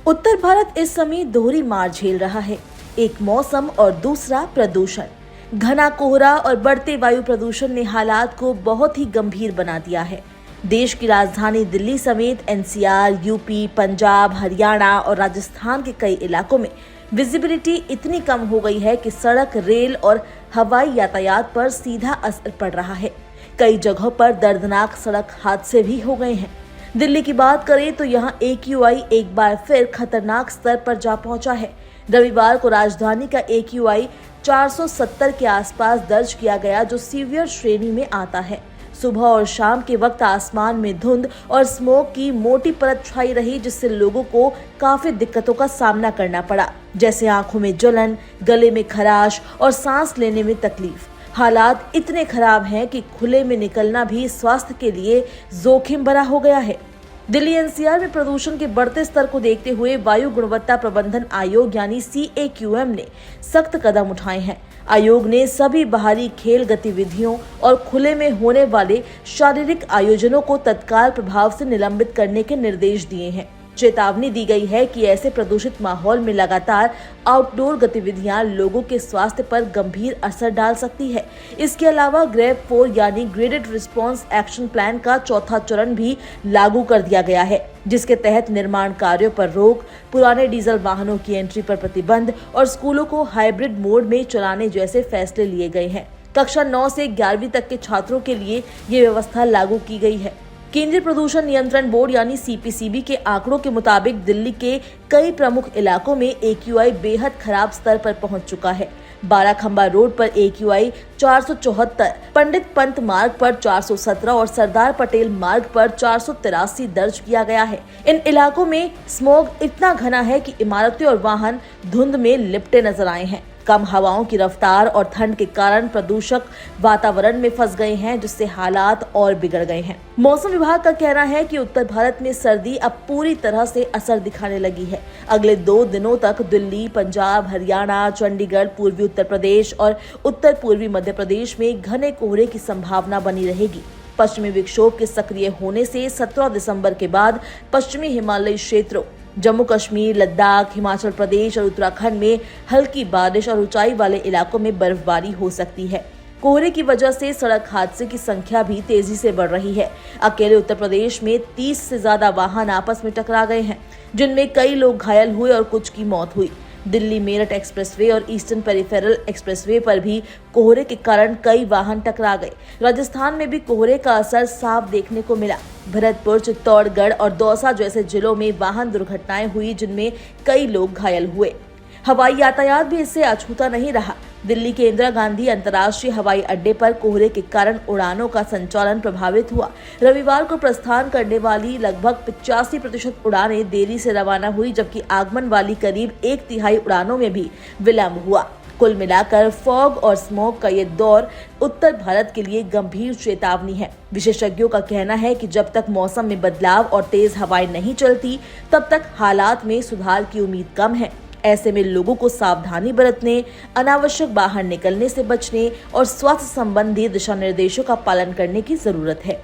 उत्तर भारत इस समय दोहरी मार झेल रहा है। एक मौसम और दूसरा प्रदूषण। घना कोहरा और बढ़ते वायु प्रदूषण ने हालात को बहुत ही गंभीर बना दिया है। देश की राजधानी दिल्ली समेत एनसीआर, यूपी, पंजाब, हरियाणा और राजस्थान के कई इलाकों में विजिबिलिटी इतनी कम हो गई है कि सड़क, रेल और हवाई यातायात पर सीधा असर पड़ रहा है। कई जगहों पर दर्दनाक सड़क हादसे भी हो गए हैं। दिल्ली की बात करें तो यहाँ AQI एक बार फिर खतरनाक स्तर पर जा पहुंचा है। रविवार को राजधानी का AQI 470 के आसपास दर्ज किया गया, जो सीवियर श्रेणी में आता है। सुबह और शाम के वक्त आसमान में धुंध और स्मोक की मोटी परत छाई रही, जिससे लोगों को काफी दिक्कतों का सामना करना पड़ा, जैसे आंखों में जलन, गले में खराश और सांस लेने में तकलीफ। हालात इतने खराब हैं कि खुले में निकलना भी स्वास्थ्य के लिए जोखिम भरा हो गया है। दिल्ली एनसीआर में प्रदूषण के बढ़ते स्तर को देखते हुए वायु गुणवत्ता प्रबंधन आयोग यानी CAQM ने सख्त कदम उठाए हैं। आयोग ने सभी बाहरी खेल गतिविधियों और खुले में होने वाले शारीरिक आयोजनों को तत्काल प्रभाव से निलंबित करने के निर्देश दिए हैं। चेतावनी दी गई है कि ऐसे प्रदूषित माहौल में लगातार आउटडोर गतिविधियां लोगों के स्वास्थ्य पर गंभीर असर डाल सकती है। इसके अलावा ग्रेड 4 यानी ग्रेडेड रिस्पांस एक्शन प्लान का चौथा चरण भी लागू कर दिया गया है, जिसके तहत निर्माण कार्यों पर रोक, पुराने डीजल वाहनों की एंट्री पर प्रतिबंध और स्कूलों को हाइब्रिड मोड में चलाने जैसे फैसले लिए गए हैं। कक्षा 9 से 11वीं तक के छात्रों के लिए ये व्यवस्था लागू की गई है। केंद्रीय प्रदूषण नियंत्रण बोर्ड यानी CPCB के आंकड़ों के मुताबिक दिल्ली के कई प्रमुख इलाकों में AQI बेहद खराब स्तर पर पहुंच चुका है। बाराखंबा रोड पर AQI 474, पंडित पंत मार्ग पर 417 और सरदार पटेल मार्ग पर 483 दर्ज किया गया है। इन इलाकों में स्मोग इतना घना है कि इमारतें और वाहन धुंध में लिपटे नजर आए हैं। कम हवाओं की रफ्तार और ठंड के कारण प्रदूषक वातावरण में फंस गए हैं, जिससे हालात और बिगड़ गए हैं। मौसम विभाग का कहना है कि उत्तर भारत में सर्दी अब पूरी तरह से असर दिखाने लगी है। अगले 2 दिनों तक दिल्ली, पंजाब, हरियाणा, चंडीगढ़, पूर्वी उत्तर प्रदेश और उत्तर पूर्वी मध्य प्रदेश में घने कोहरे की संभावना बनी रहेगी। पश्चिमी विक्षोभ के सक्रिय होने से 17 दिसंबर के बाद पश्चिमी हिमालयी क्षेत्रों, जम्मू कश्मीर, लद्दाख, हिमाचल प्रदेश और उत्तराखंड में हल्की बारिश और ऊंचाई वाले इलाकों में बर्फबारी हो सकती है। कोहरे की वजह से सड़क हादसे की संख्या भी तेजी से बढ़ रही है। अकेले उत्तर प्रदेश में 30 से ज्यादा वाहन आपस में टकरा गए हैं, जिनमें कई लोग घायल हुए और कुछ की मौत हुई। दिल्ली मेरठ एक्सप्रेसवे और ईस्टर्न पेरिफेरल एक्सप्रेसवे पर भी कोहरे के कारण कई वाहन टकरा गए। राजस्थान में भी कोहरे का असर साफ देखने को मिला। भरतपुर, चित्तौड़गढ़ और दौसा जैसे जिलों में वाहन दुर्घटनाएं हुई, जिनमें कई लोग घायल हुए। हवाई यातायात भी इससे अछूता नहीं रहा। दिल्ली के इंदिरा गांधी अंतर्राष्ट्रीय हवाई अड्डे पर कोहरे के कारण उड़ानों का संचालन प्रभावित हुआ। रविवार को प्रस्थान करने वाली लगभग 85% उड़ानें देरी से रवाना हुई, जबकि आगमन वाली करीब 1/3 उड़ानों में भी विलंब हुआ। कुल मिलाकर फॉग और स्मोक का ये दौर उत्तर भारत के लिए गंभीर चेतावनी है। विशेषज्ञों का कहना है कि जब तक मौसम में बदलाव और तेज हवाएं नहीं चलती, तब तक हालात में सुधार की उम्मीद कम है। ऐसे में लोगों को सावधानी बरतने, अनावश्यक बाहर निकलने से बचने और स्वास्थ्य संबंधी दिशा निर्देशों का पालन करने की जरूरत है।